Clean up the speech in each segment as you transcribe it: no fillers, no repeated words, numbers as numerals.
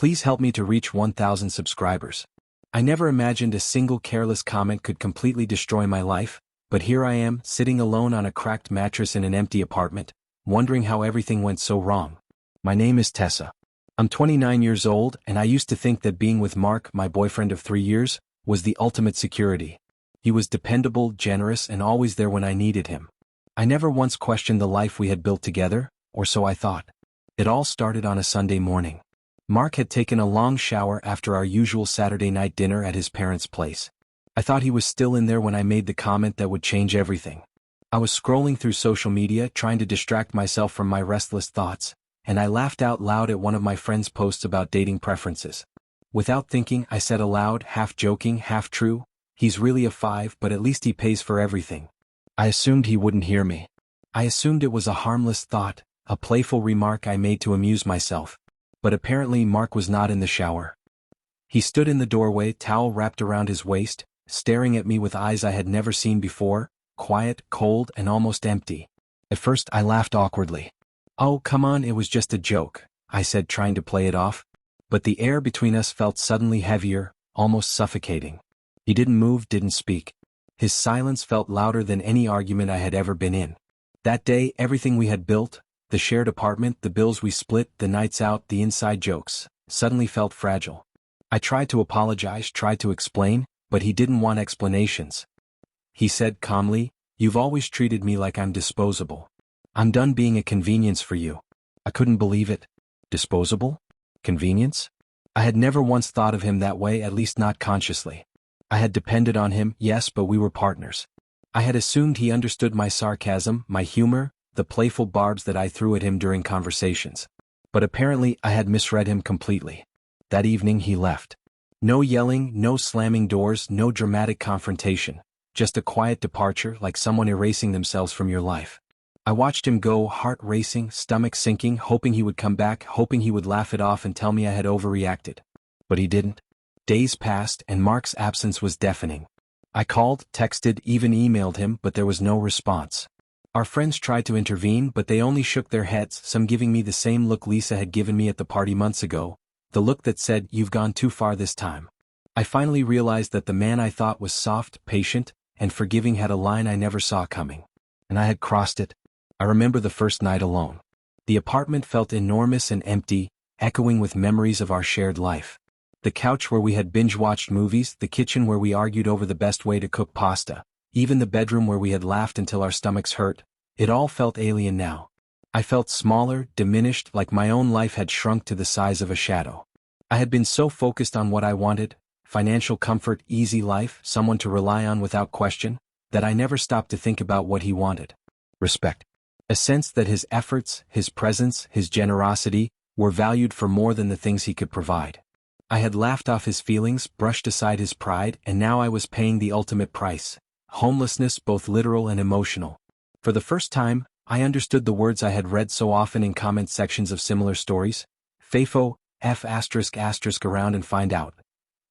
Please help me to reach 1,000 subscribers. I never imagined a single careless comment could completely destroy my life, but here I am, sitting alone on a cracked mattress in an empty apartment, wondering how everything went so wrong. My name is Tessa. I'm 29 years old, and I used to think that being with Mark, my boyfriend of 3 years, was the ultimate security. He was dependable, generous, and always there when I needed him. I never once questioned the life we had built together, or so I thought. It all started on a Sunday morning. Mark had taken a long shower after our usual Saturday night dinner at his parents' place. I thought he was still in there when I made the comment that would change everything. I was scrolling through social media trying to distract myself from my restless thoughts, and I laughed out loud at one of my friend's posts about dating preferences. Without thinking, I said aloud, half joking, half true, "He's really a 5, but at least he pays for everything." I assumed he wouldn't hear me. I assumed it was a harmless thought, a playful remark I made to amuse myself. But apparently Mark was not in the shower. He stood in the doorway, towel wrapped around his waist, staring at me with eyes I had never seen before, quiet, cold, and almost empty. At first I laughed awkwardly. "Oh, come on, it was just a joke," I said, trying to play it off. But the air between us felt suddenly heavier, almost suffocating. He didn't move, didn't speak. His silence felt louder than any argument I had ever been in. That day, everything we had built, the shared apartment, the bills we split, the nights out, the inside jokes, suddenly felt fragile. I tried to apologize, tried to explain, but he didn't want explanations. He said calmly, "You've always treated me like I'm disposable. I'm done being a convenience for you." I couldn't believe it. Disposable? Convenience? I had never once thought of him that way, at least not consciously. I had depended on him, yes, but we were partners. I had assumed he understood my sarcasm, my humor, the playful barbs that I threw at him during conversations. But apparently I had misread him completely. That evening he left. No yelling, no slamming doors, no dramatic confrontation. Just a quiet departure, like someone erasing themselves from your life. I watched him go, heart racing, stomach sinking, hoping he would come back, hoping he would laugh it off and tell me I had overreacted. But he didn't. Days passed, and Mark's absence was deafening. I called, texted, even emailed him, but there was no response. Our friends tried to intervene, but they only shook their heads, some giving me the same look Lisa had given me at the party months ago, the look that said, "You've gone too far this time." I finally realized that the man I thought was soft, patient, and forgiving had a line I never saw coming. And I had crossed it. I remember the first night alone. The apartment felt enormous and empty, echoing with memories of our shared life. The couch where we had binge-watched movies, the kitchen where we argued over the best way to cook pasta, even the bedroom where we had laughed until our stomachs hurt, it all felt alien now. I felt smaller, diminished, like my own life had shrunk to the size of a shadow. I had been so focused on what I wanted, financial comfort, easy life, someone to rely on without question, that I never stopped to think about what he wanted. Respect. A sense that his efforts, his presence, his generosity, were valued for more than the things he could provide. I had laughed off his feelings, brushed aside his pride, and now I was paying the ultimate price. Homelessness, both literal and emotional. For the first time, I understood the words I had read so often in comment sections of similar stories. FAFO, F*** around and find out.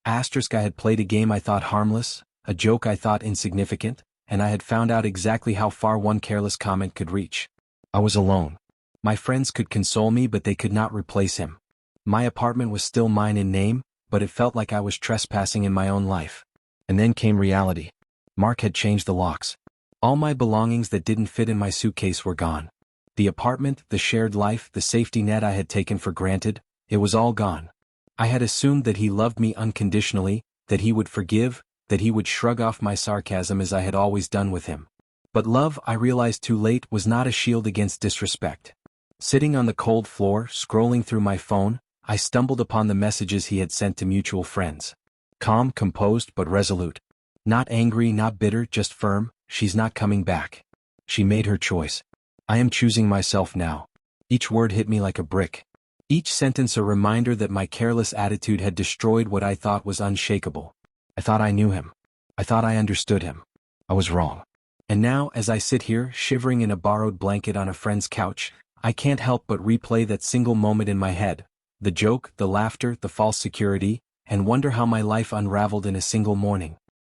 I had played a game I thought harmless, a joke I thought insignificant, and I had found out exactly how far one careless comment could reach. I was alone. My friends could console me, but they could not replace him. My apartment was still mine in name, but it felt like I was trespassing in my own life. And then came reality. Mark had changed the locks. All my belongings that didn't fit in my suitcase were gone. The apartment, the shared life, the safety net I had taken for granted, it was all gone. I had assumed that he loved me unconditionally, that he would forgive, that he would shrug off my sarcasm as I had always done with him. But love, I realized too late, was not a shield against disrespect. Sitting on the cold floor, scrolling through my phone, I stumbled upon the messages he had sent to mutual friends. Calm, composed, but resolute. Not angry, not bitter, just firm. "She's not coming back. She made her choice. I am choosing myself now." Each word hit me like a brick. Each sentence a reminder that my careless attitude had destroyed what I thought was unshakable. I thought I knew him. I thought I understood him. I was wrong. And now, as I sit here, shivering in a borrowed blanket on a friend's couch, I can't help but replay that single moment in my head. The joke, the laughter, the false security, and wonder how my life unraveled in a single morning.